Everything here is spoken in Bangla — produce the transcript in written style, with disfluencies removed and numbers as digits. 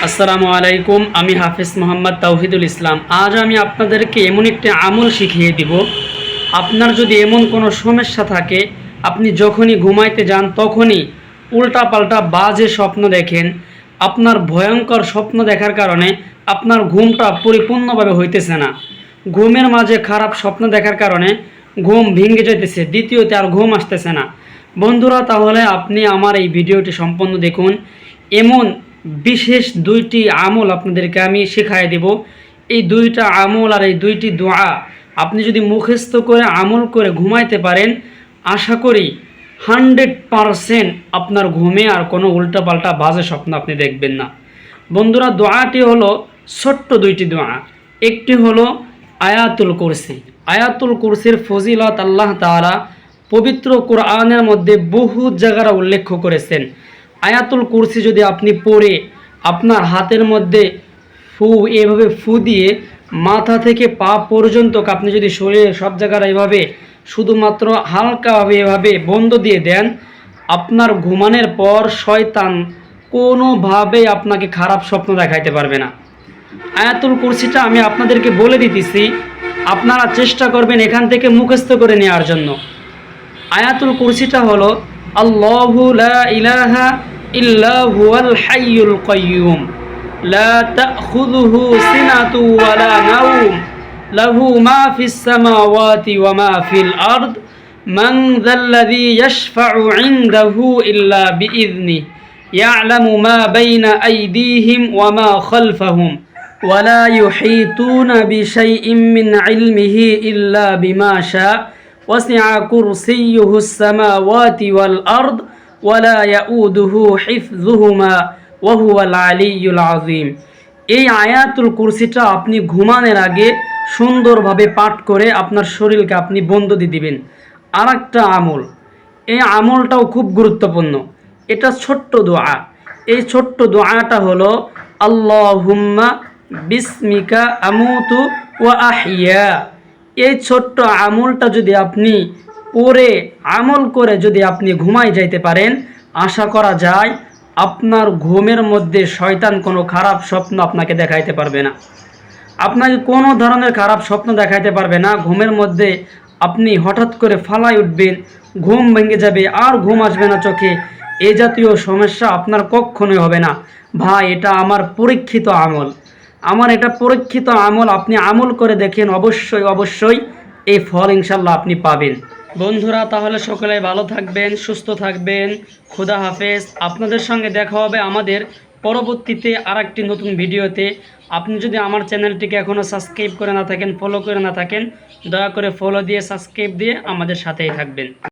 আসসালামু আলাইকুম। আমি হাফিজ মোহাম্মদ তাওহিদুল ইসলাম। আজ আমি আপনাদেরকে এমন একটি আমল শিখিয়ে দিব। আপনার যদি এমন কোনো সমস্যা থাকে, আপনি যখনই ঘুমাইতে যান তখনই উল্টাপাল্টা বাজে স্বপ্ন দেখেন, আপনার ভয়ঙ্কর স্বপ্ন দেখার কারণে আপনার ঘুমটা পরিপূর্ণভাবে হইতেছে না, ঘুমের মাঝে খারাপ স্বপ্ন দেখার কারণে ঘুম ভেঙে যেতেছে, দ্বিতীয়তে আর ঘুম আসতেছে না। বন্ধুরা, তাহলে আপনি আমার এই ভিডিওটি সম্পূর্ণ দেখুন। এমন বিশেষ দুইটি আমল আপনাদেরকে আমি শেখায় দেব। এই দুইটা আমল আর এই দুইটি দোয়া আপনি যদি মুখস্থ করে আমল করে ঘুমাইতে পারেন, আশা করি 100% আপনার ঘুমে আর কোনো উল্টাপাল্টা বাজে স্বপ্ন আপনি দেখবেন না। বন্ধুরা, দোয়াটি হলো ছোট্ট দুইটি দোয়া। একটি হলো আয়াতুল কুরসি। আয়াতুল কুরসির ফজিলত আল্লাহ তাআলা পবিত্র কোরআনের মধ্যে বহু জায়গায় উল্লেখ করেছেন। আয়াতুল কুরসি যদি আপনি পড়ে আপনার হাতের মধ্যে এভাবে ফু দিয়ে মাথা থেকে পা পর্যন্ত আপনি যদি শরীরে সব জায়গায় এভাবে শুধুমাত্র হালকাভাবে এভাবে বন্ধ দিয়ে দেন, আপনার ঘুমানোর পর শয়তান কোনোভাবেই আপনাকে খারাপ স্বপ্ন দেখাইতে পারবে না। আয়াতুল কুরসিটা আমি আপনাদেরকে বলে দিতেছি, আপনারা চেষ্টা করবেন এখান থেকে মুখস্থ করে নেওয়ার জন্য। আয়াতুল কুরসিটা হলো আল্লাহু লা ইলাহা ইল্লা হুয়াল হাইয়ুল কাইয়্যুম লা তাখুযুহু সিনাতু ওয়ালা নাওম লাহু মা ফিস সামাওয়াতি ওয়া মা ফিল আরদ মান যাল্লাযী ইয়াশফা'ু ইনদাহু ইল্লা বিইযনিহি ইয়া'লামু মা বাইনা আইদিহিম ওয়া মা খালফাহুম ওয়া লা ইউহীতুনা বিশাইইন মিন ইলমিহি ইল্লা বিমা শা'a ওয়াসি'a কুরসিয়্যুহুস সামাওয়াতি ওয়াল আরদ ওয়ালা ইয়াউদুহু হিফযুহুমা ওয়া হুয়াল আলিয়্যুল আযীম। এই আয়াতুল কুরসিটা আপনি ঘুমানোর আগে সুন্দরভাবে পাঠ করে আপনার শরীরকে আপনি বন্ধ দিয়ে দিবেন। আর একটা আমল, এই আমলটাও খুব গুরুত্বপূর্ণ। এটা ছোট্ট দোয়া। এই ছোট্ট দোয়াটা হলো আল্লাহুম্মা বিসমিকা আমুতু ওয়া আহইয়া। এই ছোট্ট আমলটা যদি আপনি পড়ে আমল করে যদি আপনি ঘুমাই যাইতে পারেন, আশা করা যায় আপনার ঘুমের মধ্যে শয়তান কোনো খারাপ স্বপ্ন আপনাকে দেখাইতে পারবে না, আপনাকে কোনো ধরনের খারাপ স্বপ্ন দেখাইতে পারবে না। ঘুমের মধ্যে আপনি হঠাৎ করে ফালাই উঠবেন, ঘুম ভেঙে যাবে, আর ঘুম আসবে না চোখে, এ জাতীয় সমস্যা আপনার কখনোই হবে না। ভাই, এটা আমার পরীক্ষিত আমল, এটা পরীক্ষিত আমল। আপনি আমল করে দেখেন, অবশ্যই অবশ্যই এই ফল ইনশাল্লাহ আপনি পাবেন। বন্ধুরা, তাহলে সকলে ভালো থাকবেন, সুস্থ থাকবেন। খুদা হাফেজ। আপনাদের সঙ্গে দেখা হবে আমাদের পরবর্তীতে আরেকটি নতুন ভিডিওতে। আপনি যদি আমার চ্যানেলটিকে এখনও সাবস্ক্রাইব করে না থাকেন, ফলো করে না থাকেন, দয়া করে ফলো দিয়ে সাবস্ক্রাইব দিয়ে আমাদের সাথেই থাকবেন।